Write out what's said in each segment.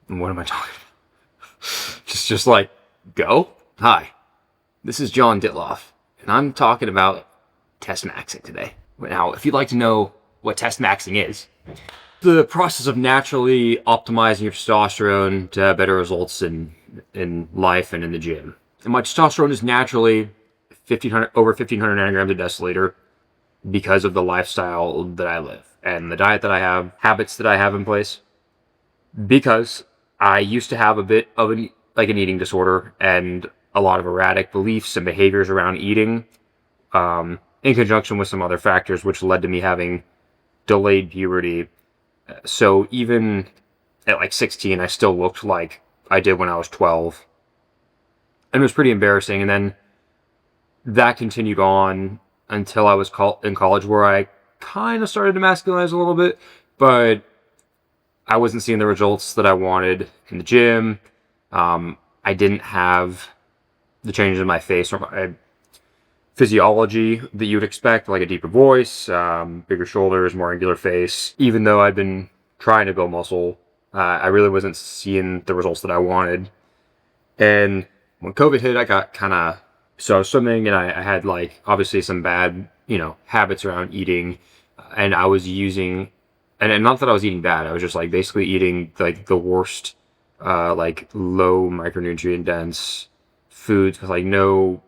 What am I talking about? just like, go? Hi, this is John Ditloff, and I'm talking about test maxing today. Now, if you'd like to know what test maxing is, the process of naturally optimizing your testosterone to have better results in life and in the gym. And my testosterone is naturally over 1,500 nanograms a deciliter because of the lifestyle that I live and the diet that I have, habits that I have in place. Because I used to have a bit of an eating disorder and a lot of erratic beliefs and behaviors around eating, in conjunction with some other factors, which led to me having delayed puberty. So even at like 16, I still looked like I did when I was 12. And it was pretty embarrassing. And then that continued on until I was in college, where I kind of started to masculinize a little bit, but I wasn't seeing the results that I wanted in the gym. I didn't have the changes in my face or my physiology that you would expect, like a deeper voice, bigger shoulders, more angular face. Even though I'd been trying to build muscle, I really wasn't seeing the results that I wanted. And when COVID hit, I got so I was swimming, and I had like obviously some bad, habits around eating, and I was using, and not that I was eating bad, I was just like basically eating like the worst, like low micronutrient dense foods with like no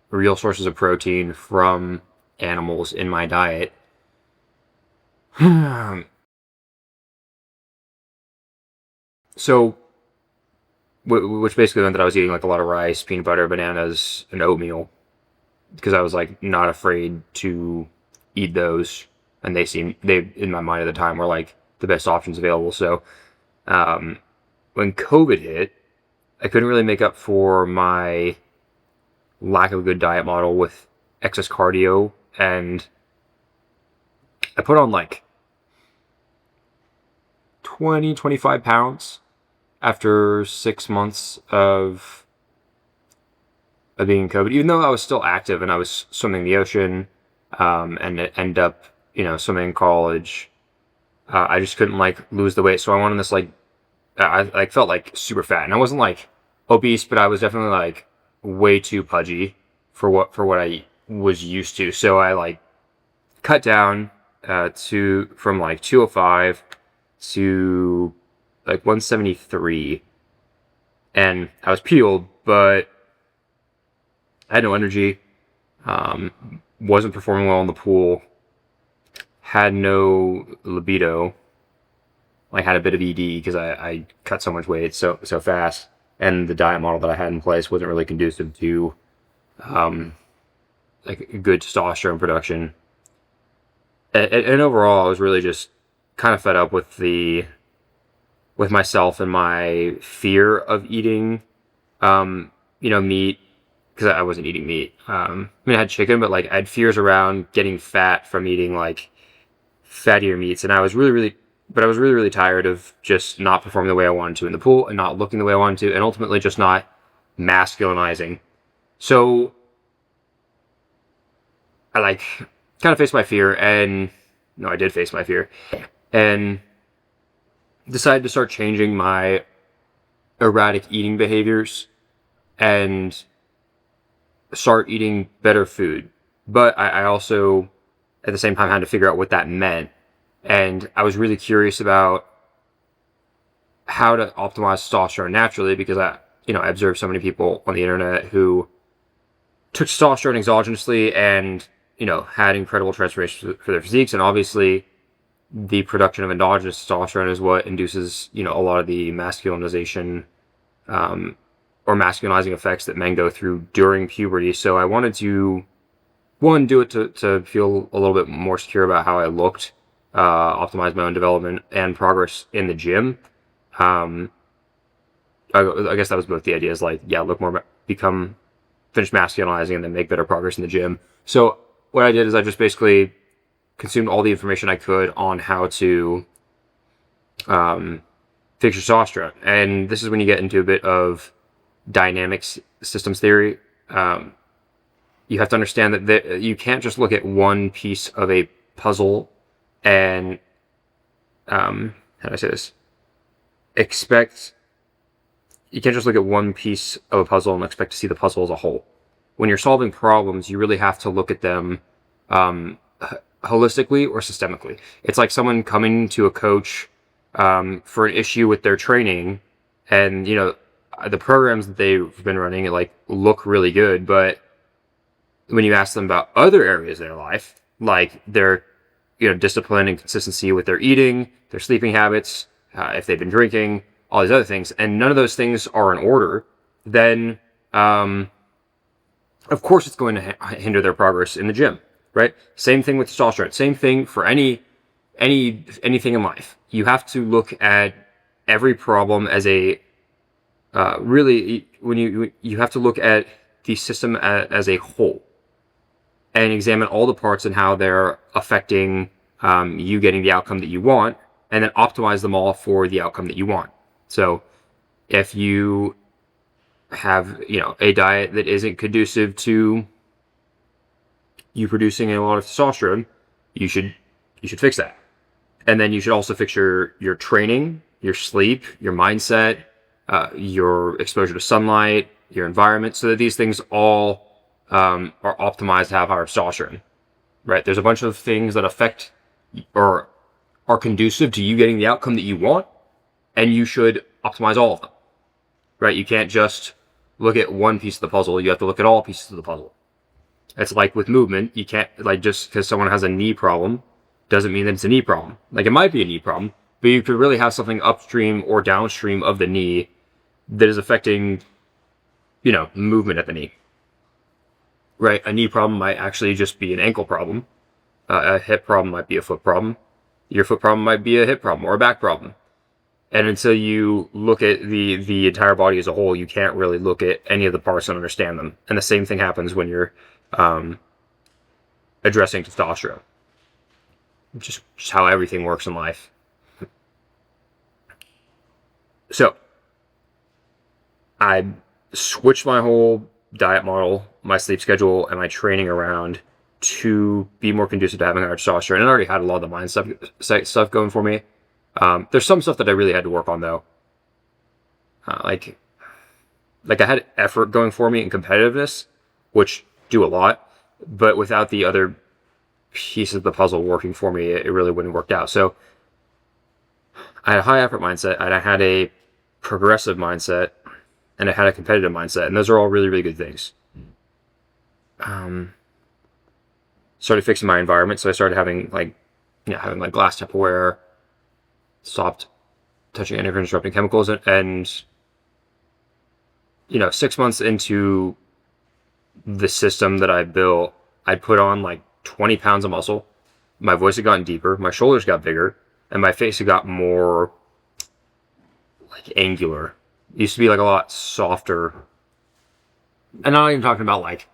real sources of protein from animals in my diet. So, which basically meant that I was eating like a lot of rice, peanut butter, bananas, and oatmeal, because I was like not afraid to eat those, and they in my mind at the time were like the best options available. So, when COVID hit, I couldn't really make up for my lack of a good diet model with excess cardio, and I put on like 25 pounds after 6 months of being in COVID, even though I was still active and I was swimming in the ocean, and it ended up, swimming in college. I just couldn't like lose the weight. So I went on this I felt like super fat, and I wasn't like obese, but I was definitely like way too pudgy for what I was used to. So I like cut down from like 205 to like 173, and I was peeled, but I had no energy, wasn't performing well in the pool, had no libido, like had a bit of ED because I cut so much weight so fast, and the diet model that I had in place wasn't really conducive to like good testosterone production. And overall, I was really just kind of fed up with myself and my fear of eating, meat, because I wasn't eating meat. I had chicken, but like I had fears around getting fat from eating like fattier meats, and I was really tired of just not performing the way I wanted to in the pool, and not looking the way I wanted to, and ultimately just not masculinizing. So I like kind of faced my fear, and no, I did face my fear, and decided to start changing my erratic eating behaviors and start eating better food. But I also, at the same time, had to figure out what that meant. And I was really curious about how to optimize testosterone naturally, because I observed so many people on the internet who took testosterone exogenously and, had incredible transformations for their physiques. And obviously, the production of endogenous testosterone is what induces, a lot of the masculinization, or masculinizing effects that men go through during puberty. So I wanted to, one, do it to feel a little bit more secure about how I looked, optimize my own development and progress in the gym. I guess that was both the ideas, like, look more, finish masculinizing, and then make better progress in the gym. So what I did is I just basically consumed all the information I could on how to fix your testosterone. And this is when you get into a bit of dynamic systems theory. You have to understand that you can't just look at one piece of a puzzle and, how do I say this? expect you can't just look at one piece of a puzzle and expect to see the puzzle as a whole. When you're solving problems, you really have to look at them holistically or systemically. It's like someone coming to a coach for an issue with their training, and the programs that they've been running like look really good, but when you ask them about other areas of their life, like their discipline and consistency with their eating, their sleeping habits, if they've been drinking, all these other things, and none of those things are in order, then of course it's going to hinder their progress in the gym, right? Same thing with testosterone. Same thing for anything in life. You have to look at every problem as a really when you have to look at the system as a whole and examine all the parts and how they're affecting you getting the outcome that you want, and then optimize them all for the outcome that you want. So if you have a diet that isn't conducive to you producing a lot of testosterone, you should fix that. And then you should also fix your training, your sleep, your mindset, your exposure to sunlight, your environment, so that these things all are optimized to have higher testosterone, right? There's a bunch of things that affect or are conducive to you getting the outcome that you want, and you should optimize all of them, right? You can't just look at one piece of the puzzle. You have to look at all pieces of the puzzle. It's like with movement. You can't, like, just because someone has a knee problem doesn't mean that it's a knee problem. Like, it might be a knee problem, but you could really have something upstream or downstream of the knee that is affecting, movement at the knee, right? A knee problem might actually just be an ankle problem. A hip problem might be a foot problem. Your foot problem might be a hip problem or a back problem. And until you look at the entire body as a whole, you can't really look at any of the parts and understand them. And the same thing happens when you're addressing testosterone. Just how everything works in life. So, I switched my whole diet model, my sleep schedule, and my training around to be more conducive to having higher testosterone. And I already had a lot of the mindset stuff going for me. There's some stuff that I really had to work on, though. Like I had effort going for me and competitiveness, which do a lot, but without the other pieces of the puzzle working for me, it really wouldn't have worked out. So I had a high effort mindset, and I had a progressive mindset, and I had a competitive mindset, and those are all really, really good things. Started fixing my environment, so I started having glass Tupperware, stopped touching endocrine disrupting chemicals, and 6 months into the system that I built, I put on like 20 pounds of muscle. My voice had gotten deeper, my shoulders got bigger, and my face had got more like angular. It used to be like a lot softer. And I'm not even talking about like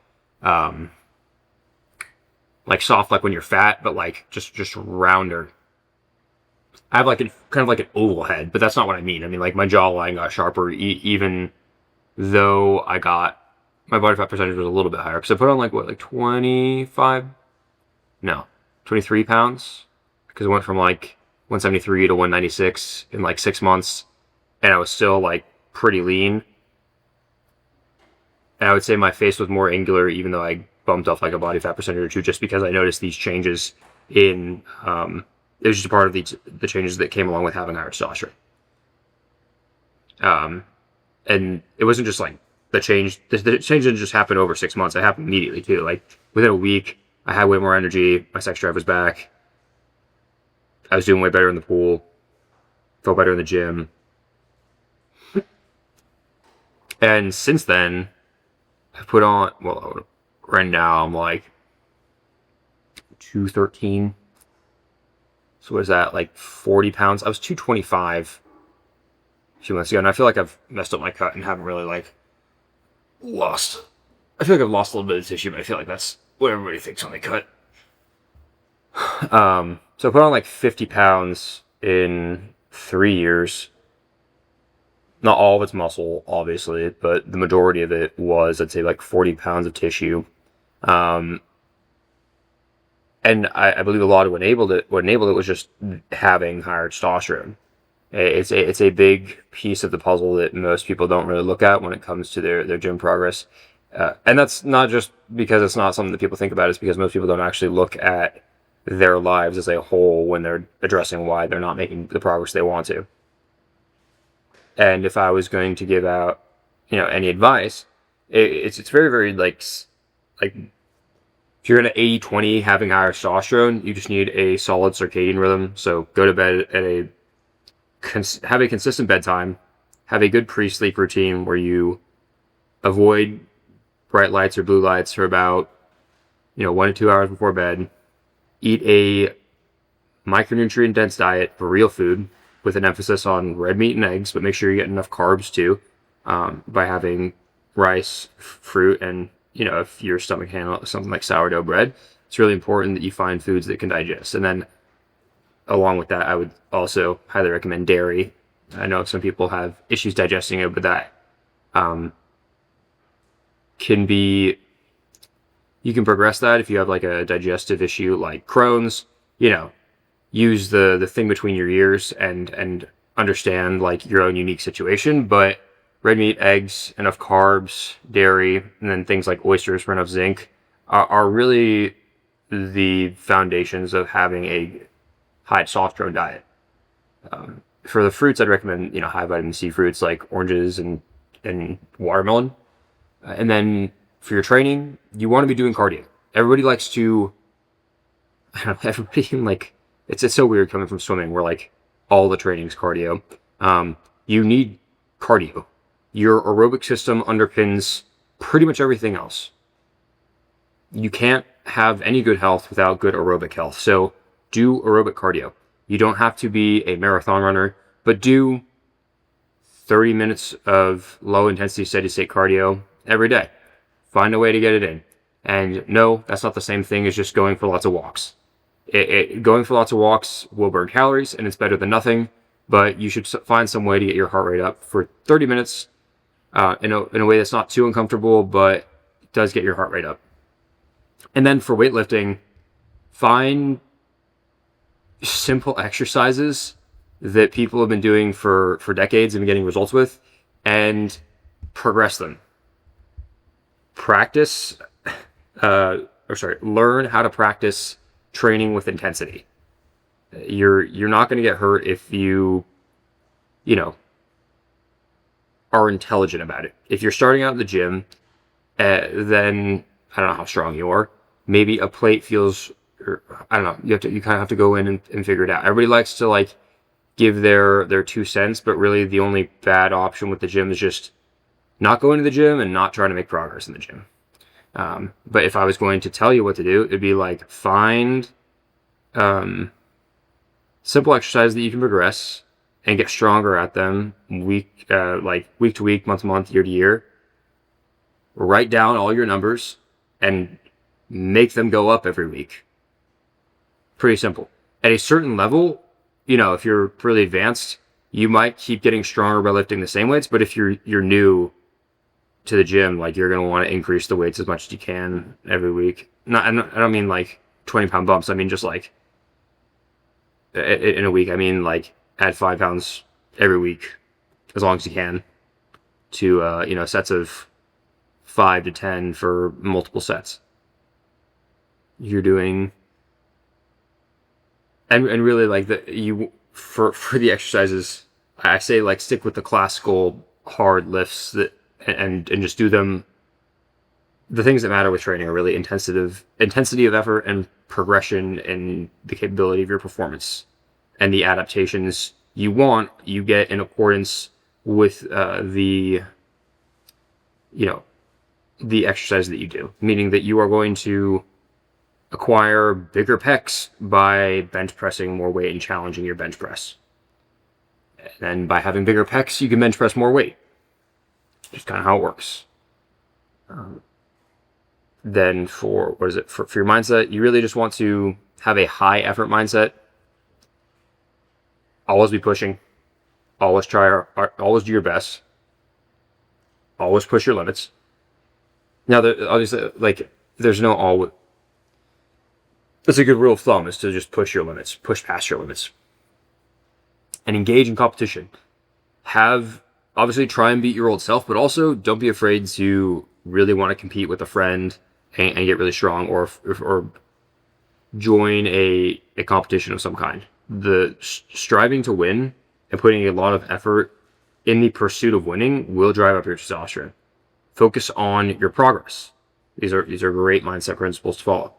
soft like when you're fat, but like just rounder. I have like kind of like an oval head, but that's not what I mean. I mean, like, my jawline got sharper, even though my body fat percentage was a little bit higher. Because I put on like 23 pounds. Because it went from like 173 to 196 in like 6 months. And I was still like pretty lean. And I would say my face was more angular, even though I bumped off like a body fat percentage or two, just because I noticed these changes in, it was just a part of the changes that came along with having higher testosterone. And it wasn't just like the change didn't just happen over 6 months. It happened immediately too. Like within a week, I had way more energy. My sex drive was back. I was doing way better in the pool. Felt better in the gym. And since then, I put on, right now I'm like 213. So what is that, like 40 pounds? I was 225 a few months ago, and I feel like I've messed up my cut and haven't really like lost. I feel like I've lost a little bit of tissue, but I feel like that's what everybody thinks when they cut. So I put on like 50 pounds in 3 years. Not all of it's muscle, obviously, but the majority of it was, I'd say, like 40 pounds of tissue. And I believe a lot of what enabled it was just having higher testosterone. It's a big piece of the puzzle that most people don't really look at when it comes to their gym progress. And that's not just because it's not something that people think about, it's because most people don't actually look at their lives as a whole when they're addressing why they're not making the progress they want to. And if I was going to give out, any advice, it's very, very like if you're in an 80-20 having higher testosterone, you just need a solid circadian rhythm. So go to bed at have a consistent bedtime, have a good pre-sleep routine where you avoid bright lights or blue lights for about 1 to 2 hours before bed. Eat a micronutrient dense diet for real food with an emphasis on red meat and eggs, but make sure you get enough carbs too, by having rice, fruit, and if your stomach handles something like sourdough bread, it's really important that you find foods that can digest. And then along with that, I would also highly recommend dairy. I know some people have issues digesting it, but that can be, you can progress that if you have like a digestive issue like Crohn's. Use the thing between your ears and understand like your own unique situation. But red meat, eggs, enough carbs, dairy, and then things like oysters for enough zinc are really the foundations of having a high testosterone diet. For the fruits, I'd recommend high vitamin C fruits like oranges and watermelon. And then for your training, you want to be doing cardio. Everybody likes to, I don't know, everybody like, it's so weird coming from swimming where like all the training is cardio. You need cardio. Your aerobic system underpins pretty much everything else. You can't have any good health without good aerobic health. So do aerobic cardio. You don't have to be a marathon runner, but do 30 minutes of low intensity steady state cardio every day. Find a way to get it in. And no, that's not the same thing as just going for lots of walks. Going for lots of walks will burn calories, and it's better than nothing, but you should find some way to get your heart rate up for 30 minutes in a way that's not too uncomfortable, but does get your heart rate up. And then for weightlifting, find simple exercises that people have been doing for decades and getting results with, and progress them. Learn how to practice training with intensity. You're not going to get hurt if you are intelligent about it. If you're starting out in the gym, then I don't know how strong you are. Maybe a plate feels, I don't know. You kind of have to go in and figure it out. Everybody likes to like give their 2 cents, but really the only bad option with the gym is just not going to the gym and not trying to make progress in the gym. But if I was going to tell you what to do, it'd be like find simple exercises that you can progress and get stronger at them week to week, month to month, year to year. Write down all your numbers and make them go up every week. Pretty simple. At a certain level, if you're really advanced, you might keep getting stronger by lifting the same weights. But if you're new to the gym, like you're going to want to increase the weights as much as you can every week. I don't mean like 20-pound bumps. I mean just like in a week. I mean like add 5 pounds every week as long as you can to sets of 5 to 10 for multiple sets. You're doing, and really like for the exercises, I say like stick with the classical hard lifts and just do them. The things that matter with training are really intensity of effort and progression and the capability of your performance, and the adaptations you get in accordance with the exercise that you do, meaning that you are going to acquire bigger pecs by bench pressing more weight and challenging your bench press. And by having bigger pecs, you can bench press more weight. Just kind of how it works. Then for your mindset, you really just want to have a high effort mindset. Always be pushing. Always always do your best. Always push your limits. Now, obviously, like, there's no always. That's a good rule of thumb, is to just push your limits, push past your limits. and engage in competition. Obviously try and beat your old self, but also don't be afraid to really want to compete with a friend and get really strong, or join a competition of some kind. The striving to win and putting a lot of effort in the pursuit of winning will drive up your testosterone. Focus on your progress. These are great mindset principles to follow.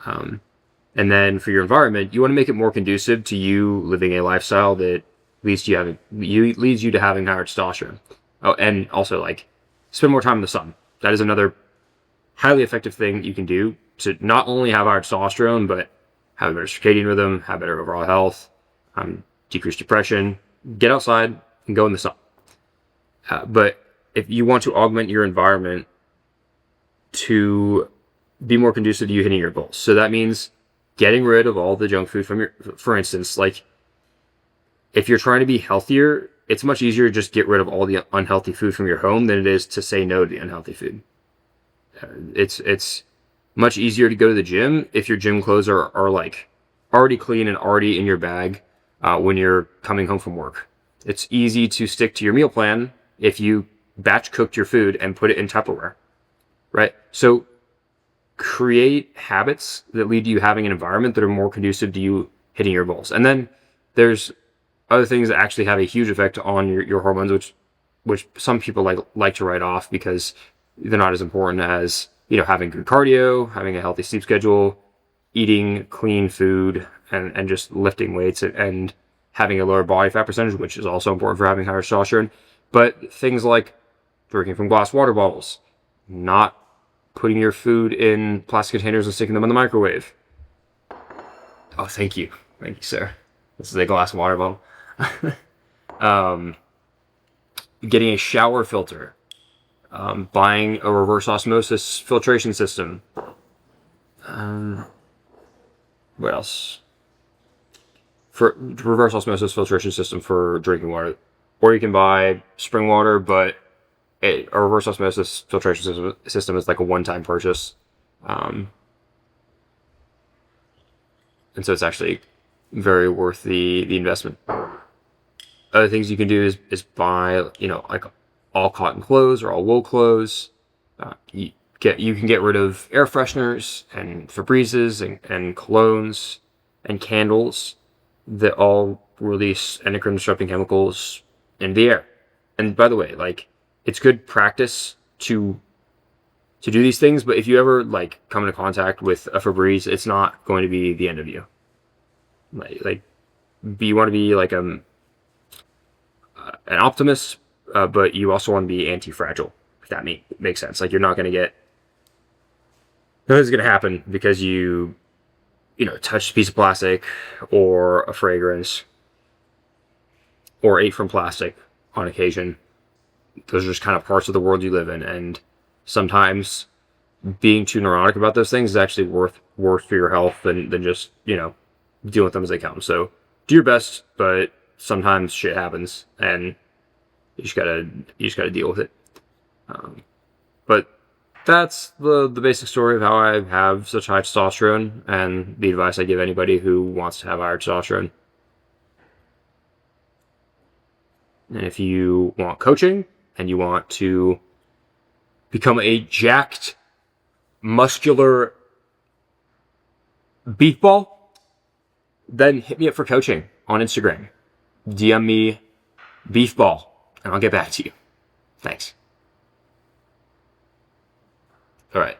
And then for your environment, you want to make it more conducive to you living a lifestyle that leads you to having higher testosterone. Oh, and also like spend more time in the sun. That is another highly effective thing you can do to not only have higher testosterone, but have a better circadian rhythm, have better overall health, decrease depression. Get outside and go in the sun. But if you want to augment your environment to be more conducive to you hitting your goals, so that means getting rid of all the junk food for instance, like if you're trying to be healthier, it's much easier to just get rid of all the unhealthy food from your home than it is to say no to the unhealthy food. It's much easier to go to the gym if your gym clothes are like already clean and already in your bag when you're coming home from work. It's easy to stick to your meal plan if you batch cooked your food and put it in Tupperware, right? So create habits that lead to you having an environment that are more conducive to you hitting your goals. And then there's other things that actually have a huge effect on your hormones, which some people like to write off because they're not as important as, having good cardio, having a healthy sleep schedule, eating clean food, and just lifting weights and having a lower body fat percentage, which is also important for having higher testosterone. But things like drinking from glass water bottles, not putting your food in plastic containers and sticking them in the microwave. Oh, thank you, sir. This is a glass water bottle. Getting a shower filter, buying a reverse osmosis filtration system. What else? For reverse osmosis filtration system for drinking water, or you can buy spring water, but a reverse osmosis filtration system is like a one-time purchase, and so it's actually very worth the investment. Other things you can do is buy, like all cotton clothes or all wool clothes. You can get rid of air fresheners and Febrezes and colognes and candles that all release endocrine disrupting chemicals in the air. And by the way, like, it's good practice to do these things, but if you ever come into contact with a Febreze, it's not going to be the end of you. You want to be an optimist, but you also want to be anti-fragile, if that makes sense. Like, you're not going to get... Nothing's going to happen because you touched a piece of plastic or a fragrance or ate from plastic on occasion. Those are just kind of parts of the world you live in, and sometimes being too neurotic about those things is actually worse for your health than just, dealing with them as they come. So do your best, but sometimes shit happens, and you just gotta deal with it. But that's the basic story of how I have such high testosterone and the advice I give anybody who wants to have higher testosterone. And if you want coaching and you want to become a jacked, muscular beef ball, then hit me up for coaching on Instagram. DM me beefball, and I'll get back to you. Thanks. All right.